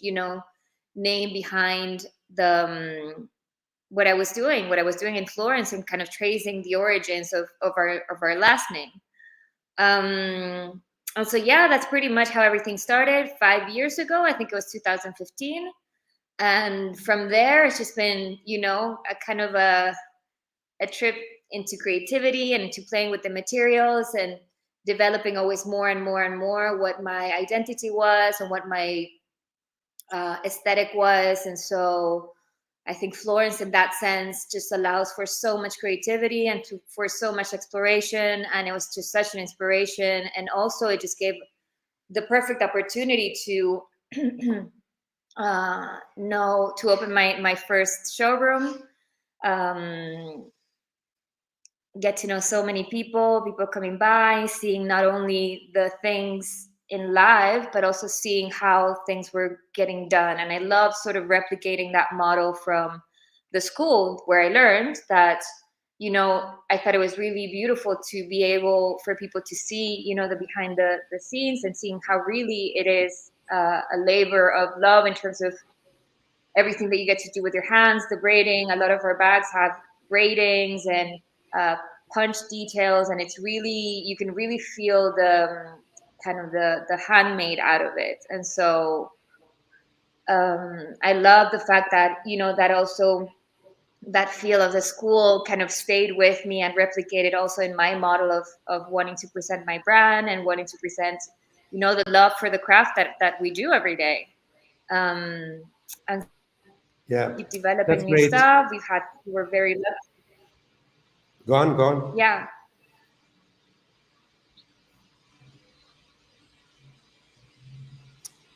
name behind the what I was doing in Florence, and kind of tracing the origins of our last name. And so yeah, that's pretty much how everything started 5 years ago. I think it was 2015. And from there, it's just been, a kind of a trip into creativity and into playing with the materials and developing always more and more and more what my identity was and what my aesthetic was. And so I think Florence, in that sense, just allows for so much creativity and for so much exploration. And it was just such an inspiration. And also, it just gave the perfect opportunity to to open my first showroom. Get to know so many people coming by, seeing not only the things in live, but also seeing how things were getting done. And I love sort of replicating that model from the school where I learned that, I thought it was really beautiful to be able for people to see, the behind the scenes, and seeing how really it is a labor of love in terms of everything that you get to do with your hands, the braiding. A lot of our bags have braidings and punch details, and it's really, you can really feel the kind of the handmade out of it. And so I love the fact that, that also that feel of the school kind of stayed with me and replicated also in my model of wanting to present my brand and wanting to present, the love for the craft that we do every day. And Yeah, keep developing that's new great. stuff. We were very lucky. Go on, go on. Yeah.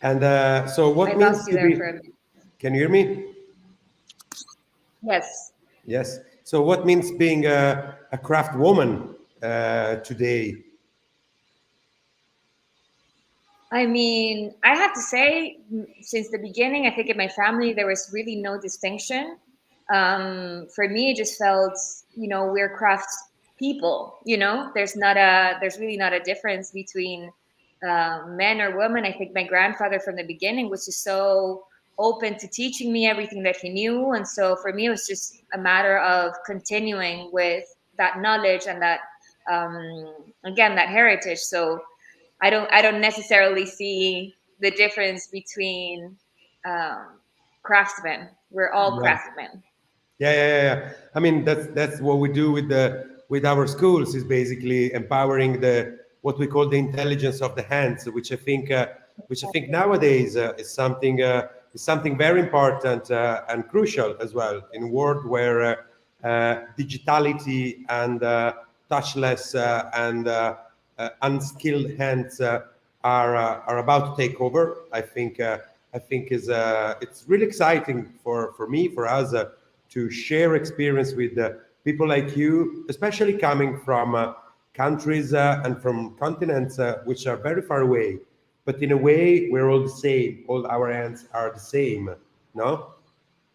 And so I what means lost you to there for be, a minute. can you hear me? Yes. Yes. So what means being a craft woman today? I mean, I have to say, since the beginning, I think in my family, there was really no distinction. For me, it just felt, we're craft people, there's really not a difference between men or women. I think my grandfather from the beginning was just so open to teaching me everything that he knew. And so for me, it was just a matter of continuing with that knowledge and that, again, that heritage. So I don't necessarily see the difference between craftsmen. We're all Yeah. craftsmen. Yeah. I mean, that's what we do with our schools, is basically empowering the what we call the intelligence of the hands, which I think nowadays is something very important and crucial as well in a world where digitality and touchless and unskilled hands are about to take over. I think is it's really exciting for me, for us, to share experience with people like you, especially coming from countries and from continents which are very far away. But in a way, we're all the same. All our hands are the same. No?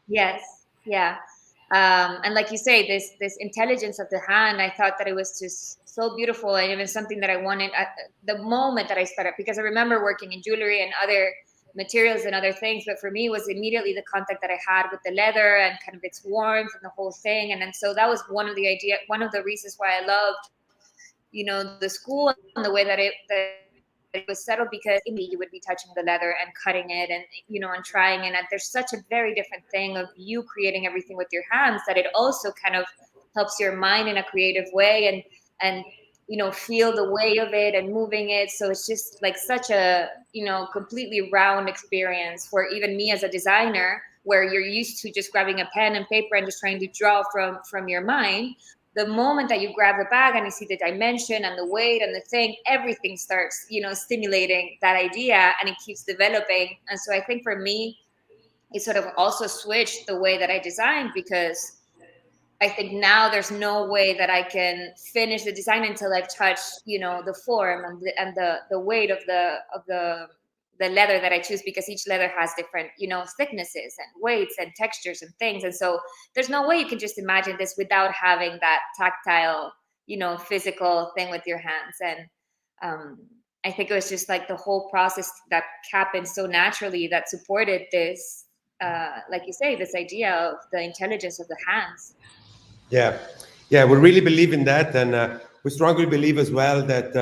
Yes, yeah. And like you say, this intelligence of the hand, I thought that it was just so beautiful, and even something that I wanted at the moment that I started, because I remember working in jewelry and other materials and other things, but for me, it was immediately the contact that I had with the leather and kind of its warmth and the whole thing. And then so that was one of the reasons why I loved, the school and the way that it was settled, because immediately you would be touching the leather and cutting it and, and trying it. And there's such a very different thing of you creating everything with your hands, that it also kind of helps your mind in a creative way, and feel the way of it and moving it. So it's just like such a, completely round experience for even me as a designer, where you're used to just grabbing a pen and paper and just trying to draw from your mind. The moment that you grab the bag and you see the dimension and the weight and the thing, everything starts, stimulating that idea, and it keeps developing. And so I think for me, it sort of also switched the way that I designed, because I think now there's no way that I can finish the design until I've touched, the form and the weight of the leather that I choose, because each leather has different, thicknesses and weights and textures and things. And so there's no way you can just imagine this without having that tactile, physical thing with your hands. And I think it was just like the whole process that happened so naturally that supported this, like you say, this idea of the intelligence of the hands. Yeah, yeah, we really believe in that, and we strongly believe as well that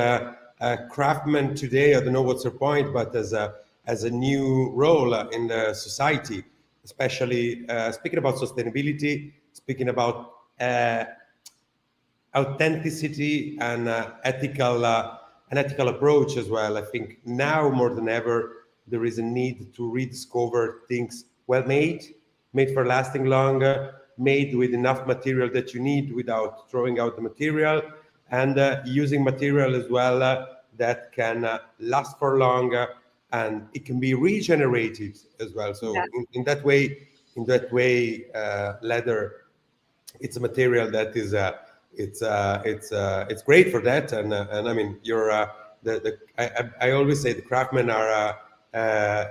craftsmen today, I don't know what's your point, but as a new role in the society, especially speaking about sustainability, speaking about authenticity and an ethical approach as well. I think now more than ever there is a need to rediscover things well made, made for lasting longer, made with enough material that you need without throwing out the material, and using material as well that can last for longer, and it can be regenerated as well. Yeah. So in that way, leather, it's a material that is it's great for that, and I mean you're the I always say the craftsmen are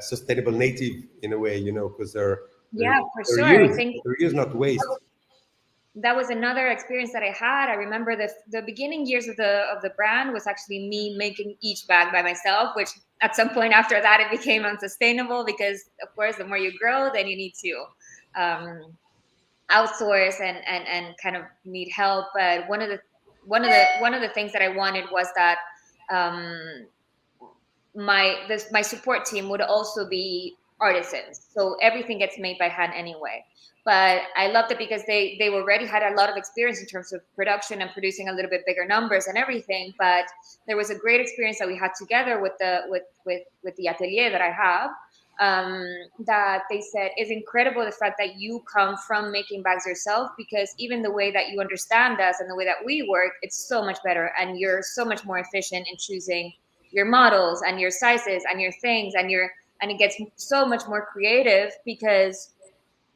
sustainable native in a way, you know, because they're Yeah, for they're sure. I used think they're used, not waste. that was another experience that I had. I remember the beginning years of the brand was actually me making each bag by myself, which at some point after that it became unsustainable because of course the more you grow, then you need to outsource and kind of need help. But one of the things that I wanted was that um, my support team would also be artisans, so everything gets made by hand anyway. But I loved it because they already had a lot of experience in terms of production and producing a little bit bigger numbers and everything. But there was a great experience that we had together with the atelier that I have, um, that they said is incredible, the fact that you come from making bags yourself, because even the way that you understand us and the way that we work, it's so much better, and you're so much more efficient in choosing your models and your sizes and your things and it gets so much more creative because,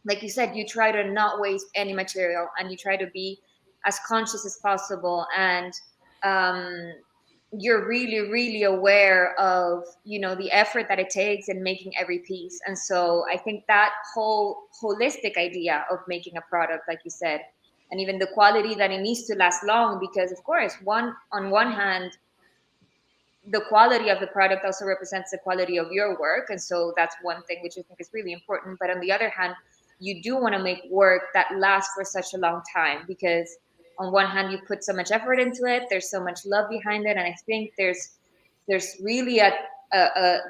like you said, you try to not waste any material and you try to be as conscious as possible, and um, you're really really aware of, you know, the effort that it takes in making every piece. And so I think that whole holistic idea of making a product, like you said, and even the quality that it needs to last long, because of course, on one hand, the quality of the product also represents the quality of your work, and so that's one thing which I think is really important. But on the other hand, you do want to make work that lasts for such a long time, because on one hand you put so much effort into it, there's so much love behind it, and I think there's really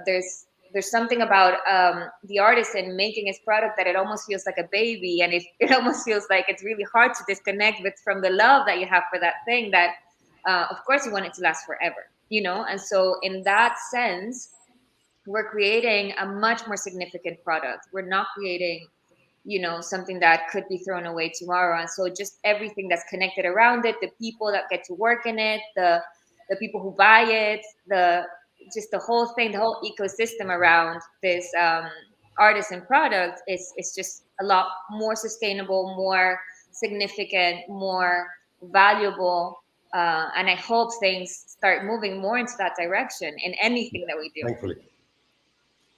there's something about the artisan making his product that it almost feels like a baby, and it almost feels like it's really hard to disconnect with from the love that you have for that thing, that of course you want it to last forever, you know. And so in that sense, we're creating a much more significant product. We're not creating, you know, something that could be thrown away tomorrow. And so just everything that's connected around it, the people that get to work in it, the people who buy it, the just the whole thing, the whole ecosystem around this artisan product is just a lot more sustainable, more significant, more valuable. And I hope things start moving more into that direction in anything that we do. Thankfully.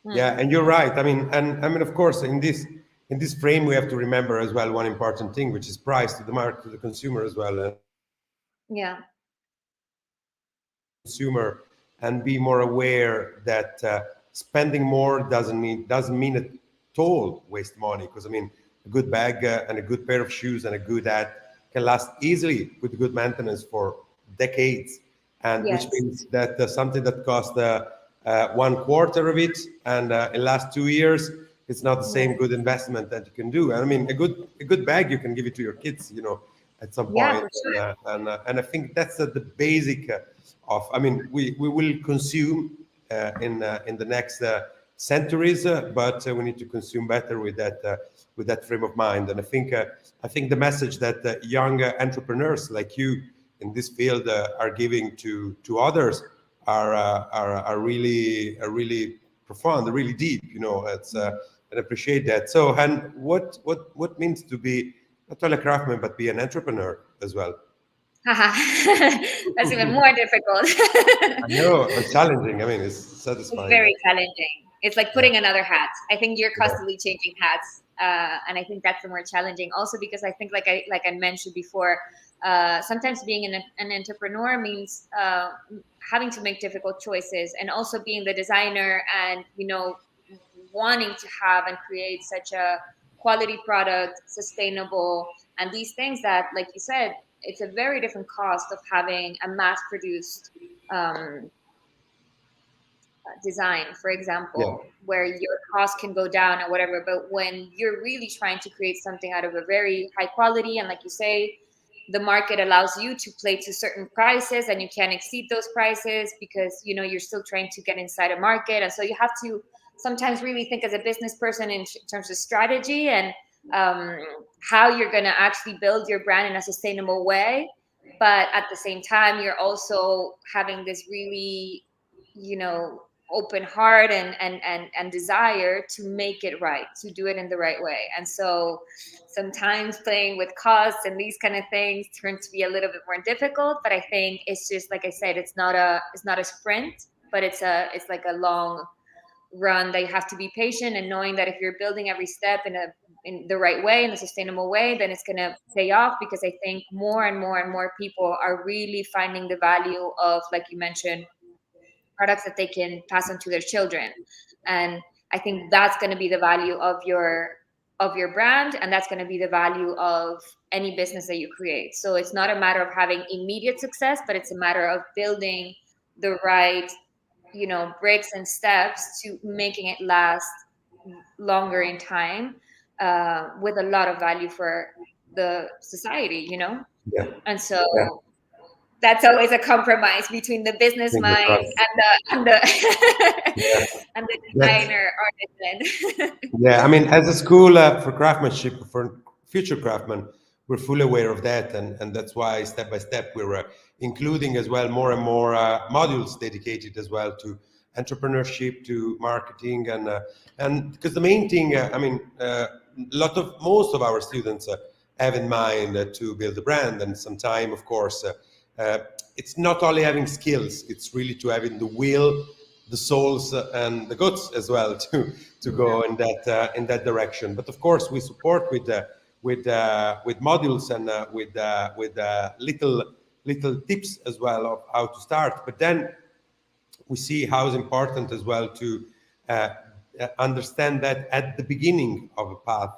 Hmm. Yeah, and you're right. I mean, and I mean, of course, in this frame, we have to remember as well one important thing, which is price to the market, to the consumer as well. And Yeah. consumer, and be more aware that spending more doesn't mean at all waste money. Because I mean, a good bag and a good pair of shoes and a good hat can last easily with good maintenance for decades, and which Yes. means that something that costs one quarter of it and it lasts 2 years, it's not the Yeah. same good investment that you can do. And I mean, a good bag, you can give it to your kids, you know, at some Yeah, point. for sure. And I think that's the basic of. I mean, we will consume in the next centuries, but we need to consume better with that frame of mind. And I think the message that young entrepreneurs like you in this field are giving to others are really profound, really deep. You know, it's and I appreciate that. So, and what means to be not only a craftsman but be an entrepreneur as well? Haha. That's even more difficult. I know, but challenging. I mean, it's It's satisfying. very challenging. It's like putting another hat. I think you're constantly changing hats, and I think that's the more challenging. Also, because I think, like I mentioned before, sometimes being an entrepreneur means having to make difficult choices, and also being the designer, and wanting to have and create such a quality product, sustainable, and these things that, like you said, it's a very different cost of having a mass produced um, design, for Yeah, example, where your cost can go down or whatever. But when you're really trying to create something out of a very high quality, and like you say, the market allows you to play to certain prices and you can't exceed those prices because you're still trying to get inside a market. And so you have to sometimes really think as a business person in terms of strategy and um, how you're going to actually build your brand in a sustainable way. But at the same time, you're also having this really open heart and desire to make it right, to do it in the right way. And so sometimes playing with costs and these kind of things turn to be a little bit more difficult. But I think it's just, like I said, it's not a sprint, but it's like a long run that you have to be patient, and knowing that if you're building every step in the right way, in a sustainable way, then it's going to pay off. Because I think more and more and more people are really finding the value of, like you mentioned, products that they can pass on to their children. And I think that's going to be the value of your brand, and that's going to be the value of any business that you create. So it's not a matter of having immediate success, but it's a matter of building the right breaks and steps to making it last longer in time, with a lot of value for the society. yeah, And so yeah. that's always a compromise between the business Finger mind crossed. and the Yeah, and the that's designer artisan. yeah. I mean, as a school for craftsmanship for future craftsmen, we're fully aware of that, and that's why step by step we're including as well more and more modules dedicated as well to entrepreneurship, to marketing, and because the main thing, I mean, most of our students have in mind to build a brand, and sometime, of course. Uh, it's not only having skills; it's really to having the will, the souls, and the guts as well to go in that direction. But of course, we support with modules and with little tips as well of how to start. But then we see how it's important as well to uh, understand that at the beginning of a path,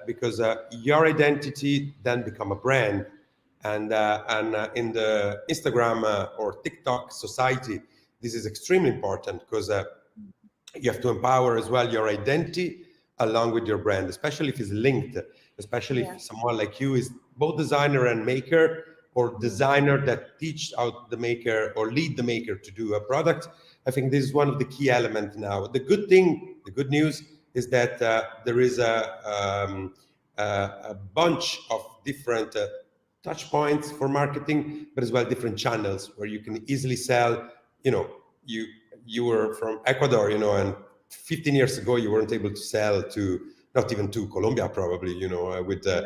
because your identity then become a brand, and in the Instagram or TikTok society, this is extremely important because you have to empower as well your identity along with your brand, especially if it's linked, especially Yeah. if someone like you is both designer and maker, or designer that teach out the maker or lead the maker to do a product. I think this is one of the key elements now. The good news is that there is a bunch of different touch points for marketing, but as well different channels where you can easily sell. You know, you you were from Ecuador, and 15 years ago you weren't able to sell to not even to Colombia, probably, with the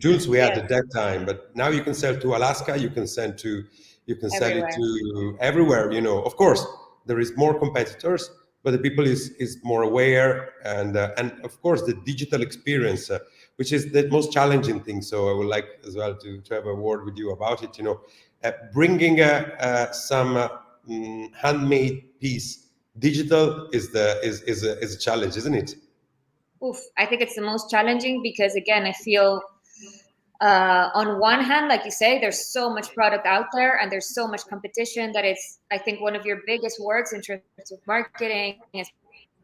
tools we had Yes. at that time. But now you can sell to Alaska, you can sell it Everywhere. to everywhere. Of course, there is more competitors, but the people is more aware, and of course the digital experience, which is the most challenging thing. So I would like as well to have a word with you about it. Bringing some handmade piece digital is a challenge, isn't it? Oof, I think it's the most challenging because, again, I feel, on one hand, like you say, there's so much product out there and there's so much competition that it's, I think, one of your biggest works in terms of marketing,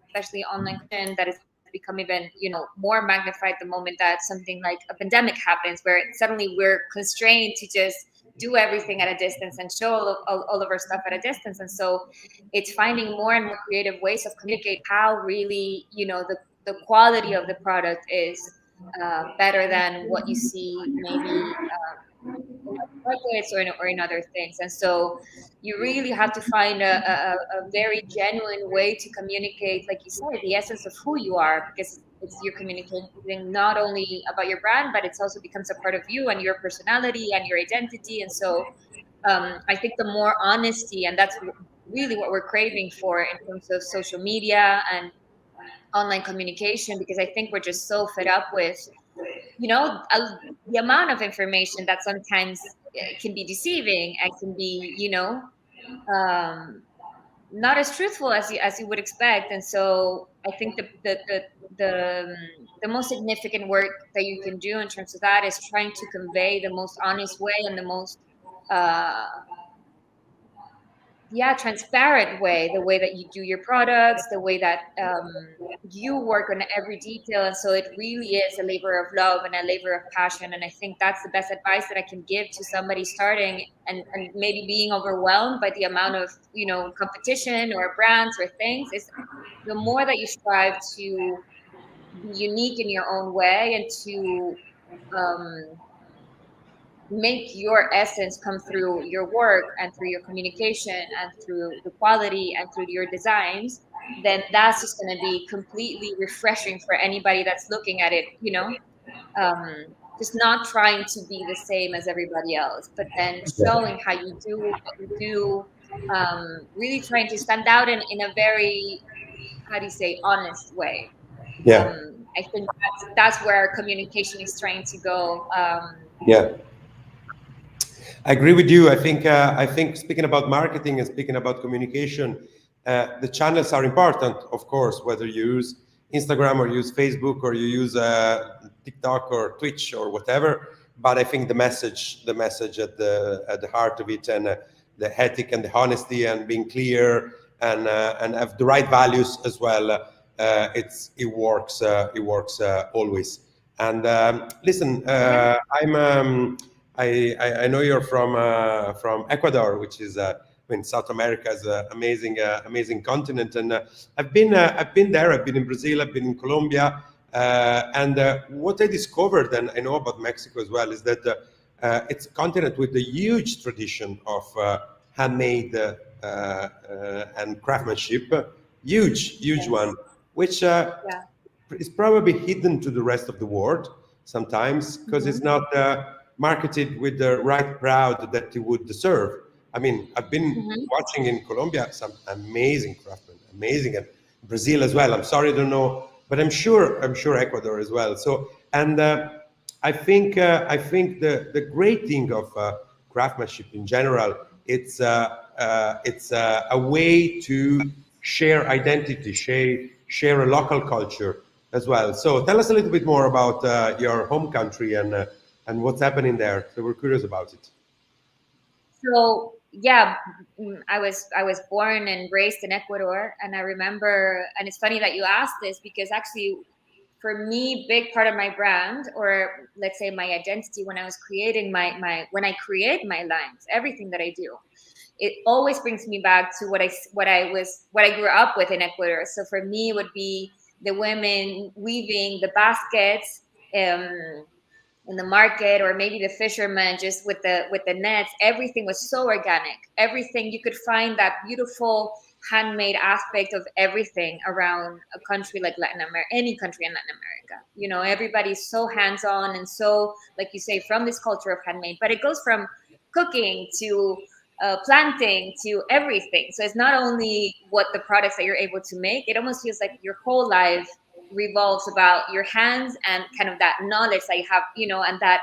especially online competition, that has become even, more magnified the moment that something like a pandemic happens, where suddenly we're constrained to just do everything at a distance and show all of our stuff at a distance. And so it's finding more and more creative ways of communicate how really, the quality of the product is better than what you see maybe in other markets or in other things. And so you really have to find a very genuine way to communicate, like you said, the essence of who you are, because you're communicating not only about your brand, but it's also becomes a part of you and your personality and your identity. And so I think the more honesty, and that's really what we're craving for in terms of social media and online communication, because I think we're just so fed up with, the amount of information that sometimes can be deceiving and can be, um, not as truthful as you would expect. And so I think the most significant work that you can do in terms of that is trying to convey the most honest way and the most uh, transparent way, the way that you do your products, the way that you work on every detail. And so it really is a labor of love and a labor of passion. And I think that's the best advice that I can give to somebody starting and maybe being overwhelmed by the amount of, competition or brands or things, is the more that you strive to be unique in your own way and to um, make your essence come through your work and through your communication and through the quality and through your designs, then that's just going to be completely refreshing for anybody that's looking at it, just not trying to be the same as everybody else, but then showing how you do what you do, really trying to stand out in a very, how do you say, honest way. Yeah, I think that's where communication is trying to go. yeah. I agree with you. I think speaking about marketing and speaking about communication, the channels are important, of course, whether you use Instagram or use Facebook or you use TikTok or Twitch or whatever. But I think the message at the heart of it, and the ethic and the honesty and being clear and have the right values as well. It works always. And listen, Yeah. I know you're from Ecuador, which is I mean South America is an amazing continent, and I've been there. I've been in Brazil. I've been in Colombia, and what I discovered, and I know about Mexico as well, is that it's a continent with a huge tradition of handmade and craftsmanship, huge one, Yes. which Yeah. is probably hidden to the rest of the world sometimes because it's Hmm. not marketed with the right crowd that it would deserve. I mean, I've been Hmm. watching in Colombia some amazing craftsmen, amazing, and Brazil as well. I'm sorry, I don't know, but I'm sure Ecuador as well. So, and I think the great thing of craftsmanship in general, it's a way to share identity, share a local culture as well. So tell us a little bit more about your home country and what's happening there. So we're curious about it. So yeah, I was born and raised in Ecuador, and I remember, and it's funny that you asked this because actually, for me, big part of my brand, or let's say my identity, when I was creating my when I create my lines, everything that I do, it always brings me back to what I grew up with in Ecuador. So for me, it would be the women weaving the baskets. In the market, or maybe the fishermen just with the nets. Everything was so organic. Everything, you could find that beautiful handmade aspect of everything around a country like Latin America, any country in Latin America. Everybody's so hands-on and so, like you say, from this culture of handmade, but it goes from cooking to planting to everything. So it's not only what the products that you're able to make, it almost feels like your whole life revolves about your hands and kind of that knowledge that you have, and that,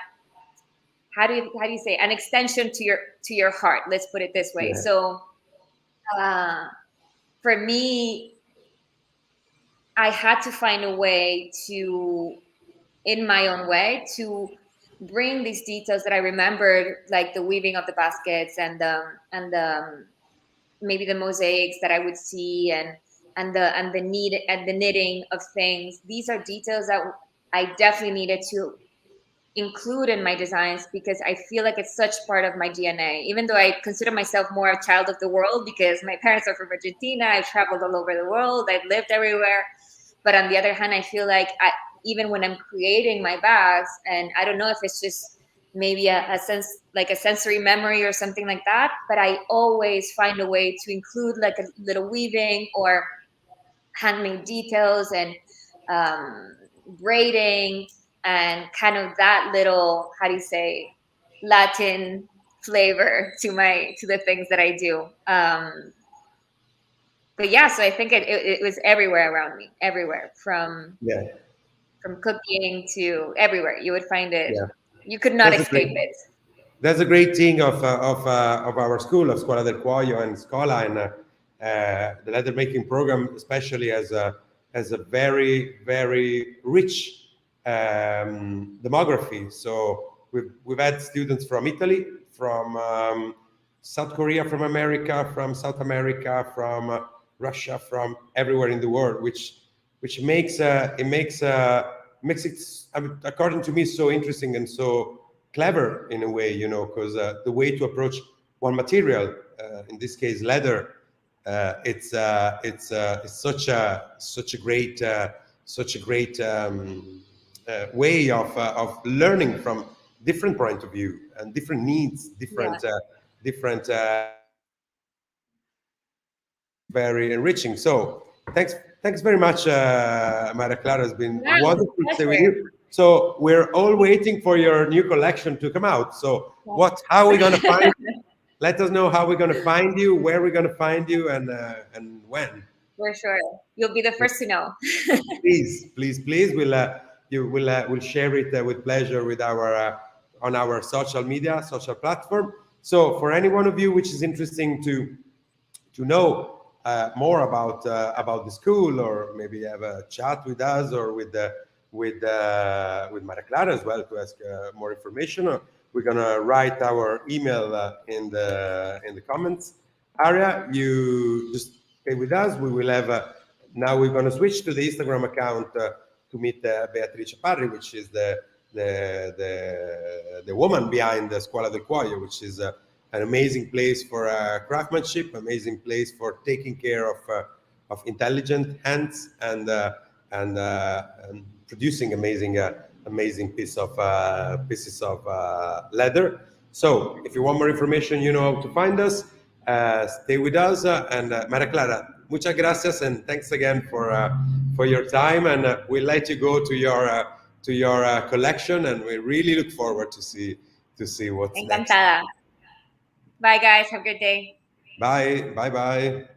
how do you say, an extension to your heart, let's put it this way. Yeah, So uh, for me, I had to find a way to, in my own way, to bring these details that I remembered, like the weaving of the baskets and maybe the mosaics that I would see, and the knitting of things. These are details that I definitely needed to include in my designs because I feel like it's such part of my DNA. Even though I consider myself more a child of the world because my parents are from Argentina, I've traveled all over the world, I've lived everywhere. But on the other hand, I feel like even when I'm creating my bags, and I don't know if it's just maybe a sense, like a sensory memory or something like that, but I always find a way to include like a little weaving or handmade details and um, braiding and kind of that little, how do you say, Latin flavor to the things that I do. but yeah, so I think it was everywhere around me, everywhere Yeah, from cooking to everywhere. You would find it. yeah. You could not That's a escape great. it. That's a great thing of our school, of Scuola del Cuoio and Schola, and the leather making program, especially as a very very rich demography. So we've had students from Italy, from South Korea, from America, from South America, from Russia, from everywhere in the world, which makes it, according to me, so interesting and so clever in a way, because the way to approach one material, in this case leather, it's such a great way of learning from different point of view and different needs, Yeah. different very enriching. So thanks very much, Maria Clara. It's been Yeah, it's wonderful a to stay with pleasure. you. So we're all waiting for your new collection to come out. So how are we gonna find? Let us know how we're gonna find you, where we're gonna find you, and when. For sure. You'll be the first to know. Please, we'll share it with pleasure with our on our social platform. So for any one of you which is interesting to know more about the school, or maybe have a chat with us or with Maria Clara as well to ask more information, we're gonna write our email in the comments area. You just stay with us. We will have now we're gonna switch to the Instagram account to meet Beatrice Parri, which is the woman behind the Scuola del Cuoio, which is an amazing place for craftsmanship, amazing place for taking care of intelligent hands and producing amazing pieces of leather. So if you want more information, you know how to find us. Stay with us, and Maria Clara, muchas gracias, and thanks again for your time. And we'll let you go to your collection, and we really look forward to see what's next. Encantada. Bye, guys. Have a good day. Bye.